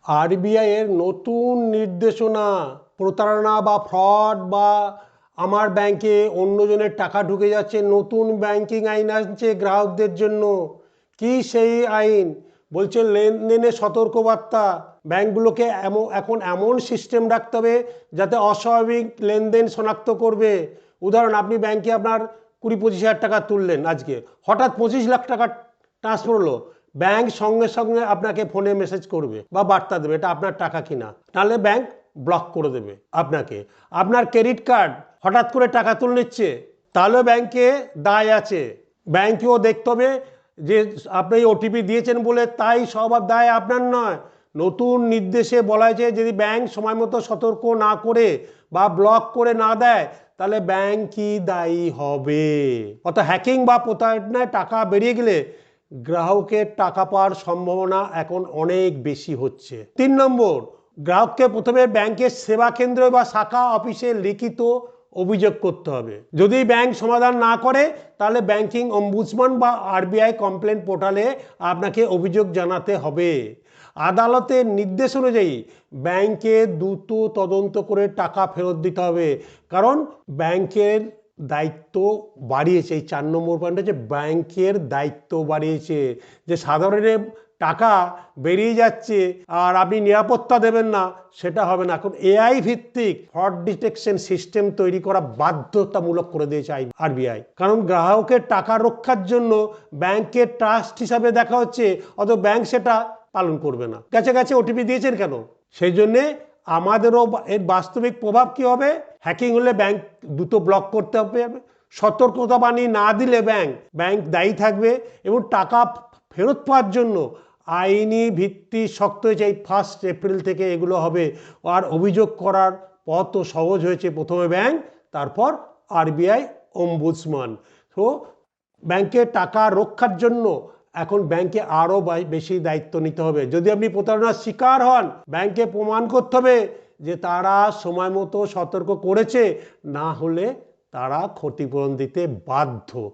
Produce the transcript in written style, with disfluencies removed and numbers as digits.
RBI এর নতুন নির্দেশনা, প্রতারণা বা ফ্রড বা আমার ব্যাংকে অন্যজনের টাকা ঢুকে যাচ্ছে, নতুন ব্যাংকিং আইন আসছে গ্রাহকদের জন্য। কি সেই আইন? বলছে লেনদেনে সতর্কবার্তা। ব্যাংকগুলোকে এখন এমন সিস্টেম রাখতে হবে যাতে অস্বাভাবিক লেনদেন শনাক্ত করবে। উদাহরণ, আপনি ব্যাংকে আপনার 20-25 হাজার টাকা তুললেন, আজকে হঠাৎ 25 লাখ টাকা ট্রান্সফার হলো, ব্যাংক সঙ্গে সঙ্গে আপনাকে ফোনে মেসেজ করবে বা বার্তা দেবে এটা আপনার টাকা কিনা, নাহলে ব্যাংক ব্লক করে দেবে আপনাকে। আপনার ক্রেডিট কার্ড হঠাৎ করে টাকা তুলে নিচ্ছে, তাহলে ব্যাংকে দায় আছে। ব্যাংকেও দেখতে হবে যে আপনি ওটিপি দিয়েছেন বলে তাই সব দায় আপনার নয়। নতুন নির্দেশে বলা হয়েছে যদি ব্যাংক সময় মতো সতর্ক না করে বা ব্লক করে না দেয় তাহলে ব্যাংকই দায়ী হবে। অর্থাৎ হ্যাকিং বা প্রতারণায় টাকা বেরিয়ে গেলে গ্রাহকের টাকা পাওয়ার সম্ভাবনা এখন অনেক বেশি হচ্ছে। 3 নম্বর, গ্রাহককে প্রথমে ব্যাংকের সেবা কেন্দ্র বা শাখা অফিসে লিখিত অভিযোগ করতে হবে। যদি ব্যাংক সমাধান না করে তাহলে ব্যাংকিং অম্বুডসম্যান বা আরবিআই কমপ্লেন পোর্টালে আপনাকে অভিযোগ জানাতে হবে। আদালতের নির্দেশ অনুযায়ী ব্যাংকে দ্রুত তদন্ত করে টাকা ফেরত দিতে হবে, কারণ ব্যাংকের দায়িত্ব বাড়িয়েছে। এই 4 নম্বর পয়েন্ট হচ্ছে ব্যাংকের দায়িত্ব বাড়িয়েছে, যে সাধারণের টাকা বেরিয়ে যাচ্ছে আর আপনি নিরাপত্তা দেবেন না, সেটা হবে না। এখন এআই ভিত্তিক ফ্রড ডিটেকশন সিস্টেম তৈরি করা বাধ্যতামূলক করে দিয়েছে আরবিআই, কারণ গ্রাহকের টাকা রক্ষার জন্য ব্যাংকের ট্রাস্ট হিসাবে দেখা হচ্ছে, অত ব্যাংক সেটা পালন করবে না। কাছে কাছে ওটিপি দিয়েছেন কেন? সেই জন্যে আমাদেরও এর বাস্তবিক প্রভাব কি হবে? হ্যাকিং হলে ব্যাংক দ্রুত ব্লক করতে হবে, সতর্কতা বাণী না দিলে ব্যাংক দায়ী থাকবে, এবং টাকা ফেরত পাওয়ার জন্য আইনি ভিত্তি শক্ত হয়েছে। এই 1 এপ্রিল থেকে এগুলো হবে। আর অভিযোগ করার পথও সহজ হয়েছে, প্রথমে ব্যাংক, তারপর আরবিআই অম্বুডসম্যান। তো ব্যাংকের টাকা রক্ষার জন্য এখন ব্যাংকে আরও বেশি দায়িত্ব নিতে হবে। যদি আপনি প্রতারণার শিকার হন, ব্যাংকে প্রমাণ করতে হবে যে তারা সময় মতো সতর্ক করেছে, না হলে তারা ক্ষতিপূরণ দিতে বাধ্য।